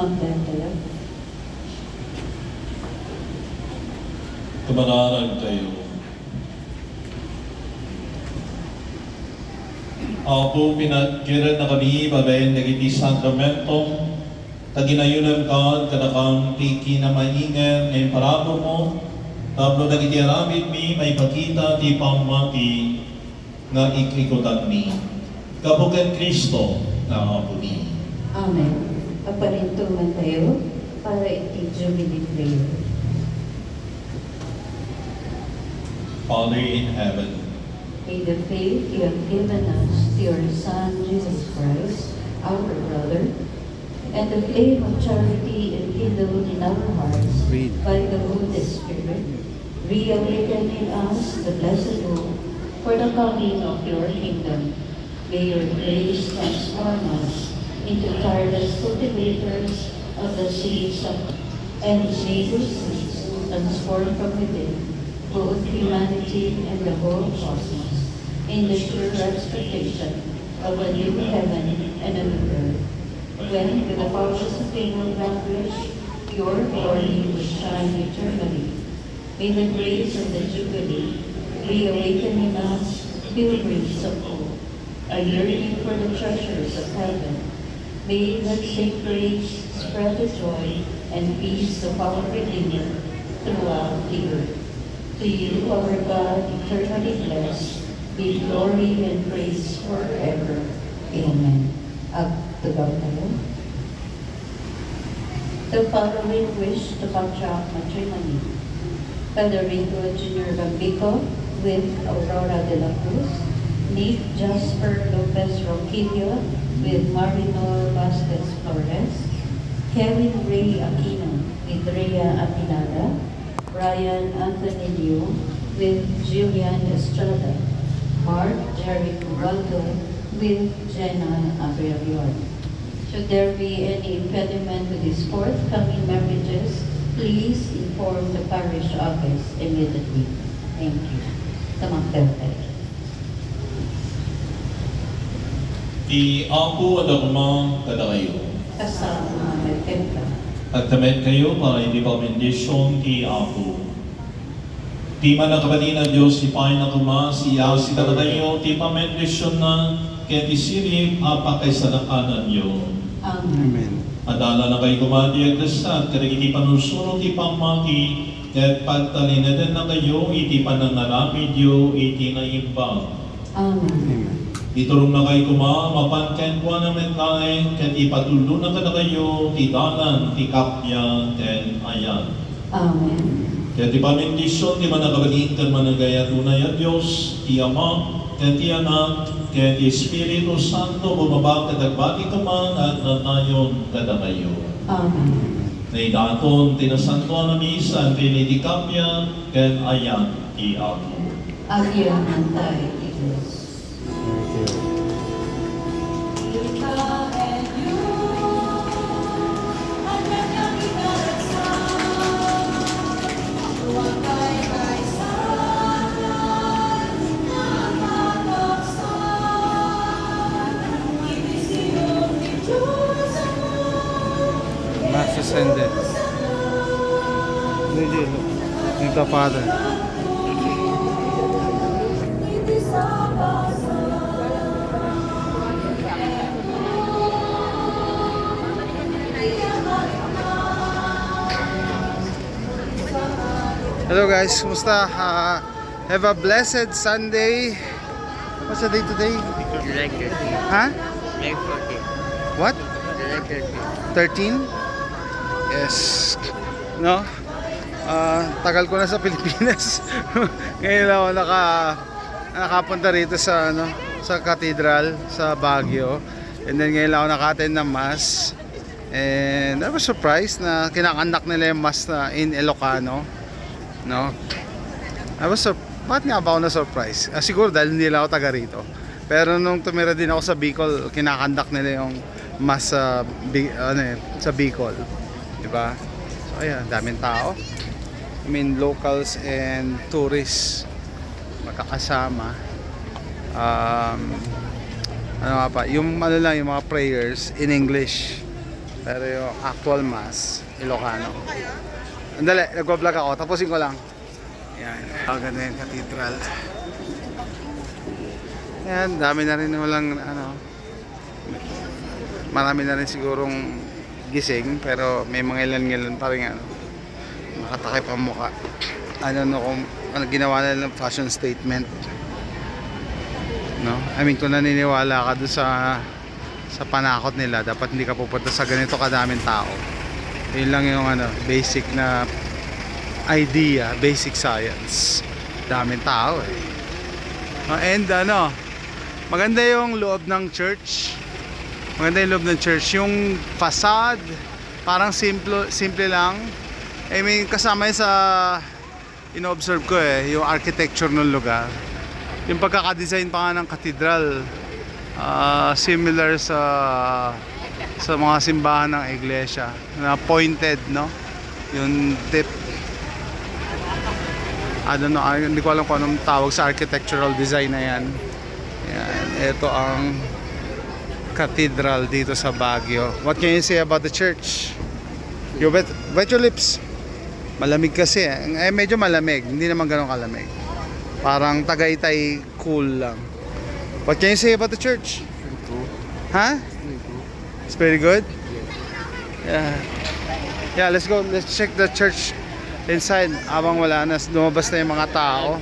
Tumakbo tayo. Kumangarag tayo. Apo pinagkiran na kami babayin nagiti sakramentong taginayunan ka kadakang tiki na maingan ngayon parado mo tablo nagiti aramid mi may pakita ti pamati nga ikrikutan mi. Kabugan Kristo na apo mi. Amen. Paparintuman tayo para iti Jubilee prayer. Father in heaven, May the faith you have given us to your Son, Jesus Christ, our brother, and the flame of charity enkindled in our hearts by the Holy Spirit, reawaken in us the blessed hope for the coming of your kingdom. May your grace transform us into tireless cultivators of the seeds of and may those seeds transform from within both humanity and the whole cosmos in the sure expectation of a new heaven and a new earth, when with the powers of will vanquish, your glory will shine eternally. May the grace of the Jubilee reawaken in us pilgrims of hope, a yearning for the treasures of heaven. May that same grace spread the joy and peace of our Redeemer throughout the earth. To you, our God, eternally blessed, be glory and praise forever. Amen. Agtugaw tayo. The following wish to contract matrimony. Federico Jr. Gambico with Aurora de la Cruz, Nick Jasper Lopez Roquillo with Marinol Vasquez Flores, Kevin Ray Aquino with Rhea Apinada, Brian Anthony Liu with Julian Estrada, Mark Jerry Cubaldo with Jenna Abrerion. Should there be any impediment to these forthcoming marriages, please inform the parish office immediately. Thank you. Tumakbo tayo. Ti Apo adagma kada kayo. Kasama ng templo. Agtamet kayo para hindi pa bendisyon ti Apo. Ti man na kapatid na Diyos, ti pahay na kumas, iyaw si kada kayo, ti pamendisyon na kaya ti silip, apakay sa nakanan niyo. Amen. Adala na kayo kumadi agdasat, kada iti panusunod ti pamati, at pagtalinadan na kayo, iti panangaramid yo, iti naimbang. Amen. Iturong na kayo mapanken ko na metlaeng, ket ipatulo na kada kayo, ti dalan, ti kapya, ten ayan. Amen. Kaya ti pamindisyon, ti managabalin, kan managaya tunay at Diyos, ti Ama, kaya ti Anak, kaya ti Espiritu Santo, bumaba kadagbati ka man, at nanayon kada kayo. Amen. Naidaton, tinasantuan na misa, ti kapya, ten ayan, ti Apo. Agyan antay, Diyos. Mass ascended. Thank the Father. Hello guys, kumusta? Have a blessed Sunday. What's the day today? July 13. Huh? July 14. What? July 13. 13? Yes. No? Tagal ko na sa Pilipinas. Ngayon lang ako nakapunta rito sa sa cathedral sa Baguio. And then ngayon lang ako naka-attend ng mass. And I was surprised na kinakandak nila yung mass na in Ilocano. No? Bakit nga ba ako na-surprise? Siguro dahil hindi lang ako taga rito. Pero nung tumira din ako sa Bicol, kinakandak nila yung mass sa Bicol. Diba? So ayan, daming tao. I mean, locals and tourists magkakasama. Ano nga pa, yung mga prayers in English. Pero yung actual mass, Ilocano. Andali, nagbablog ako. Tapusin ko lang. Yan. Ang ganda yung cathedral. Yan, dami na rin walang ano. Marami na rin sigurong gising, pero may mga ilan-ilan pa rin ano. Nakatakip ang mukha. Ano ginawa nila ng fashion statement. No? I mean, kung naniniwala ka doon sa panakot nila, dapat hindi ka pupunta sa ganito kadaming tao. Yun lang yung ano, basic na idea, basic science. Daming tao eh. And ano, maganda yung loob ng church. Maganda yung loob ng church. Yung facade, parang simple lang. I mean, kasama yun sa ino-observe ko eh, yung architecture ng lugar. Yung pagkakadesign pa nga ng cathedral, similar sa mga simbahan ng iglesia na pointed, no? Yung tip. I don't know, hindi ko alam kung anong tawag sa architectural design na yan. Yan, ito ang cathedral dito sa Baguio. What can you say about the church? You wet your lips. Malamig kasi eh. Medyo malamig, hindi naman ganun kalamig. Parang Tagaytay cool lang. What can you say about the church? Huh? It's very good? Yeah. Yeah, let's go. Let's check the church inside. Abang wala na, lumabas na yung mga tao.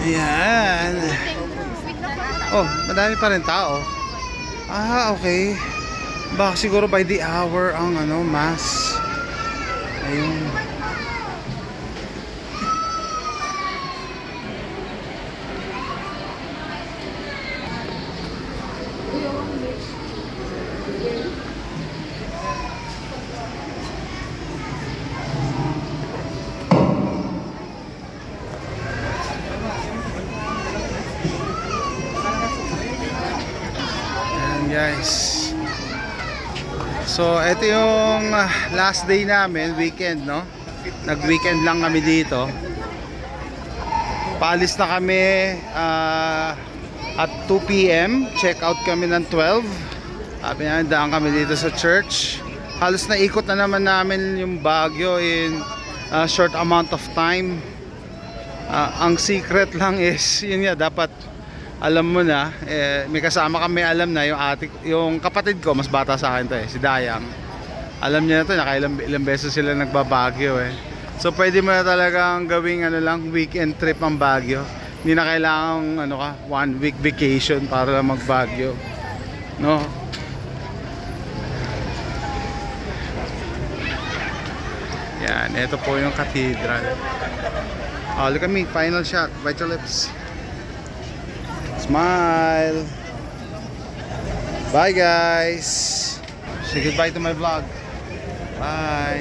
Ayan. Oh, madami pa rin tao. Ah, okay. Baka siguro by the hour ang ano, mass. Ayun. Ayan guys. So, ito yung last day namin, weekend, no? Nag-weekend lang kami dito. Paalis na kami at 2 p.m. Check out kami ng 12. Sabi na, daan kami dito sa church. Halos naikot na naman namin yung Baguio in a short amount of time. Ang secret lang is, yun nga, dapat alam mo na, may kasama kami, alam na yung kapatid ko, mas bata sa akin to si Dayang. Alam niya na to, ilang beses sila nagbabagyo eh. So pwede mo na talagang gawing weekend trip ang Baguio. Hindi na kailangang 1 week vacation para lang mag-Baguio. No? Yan, ito po yung cathedral. Oh, look at me, final shot, bite your lips. Smile. Bye guys. Say goodbye to my vlog. Bye.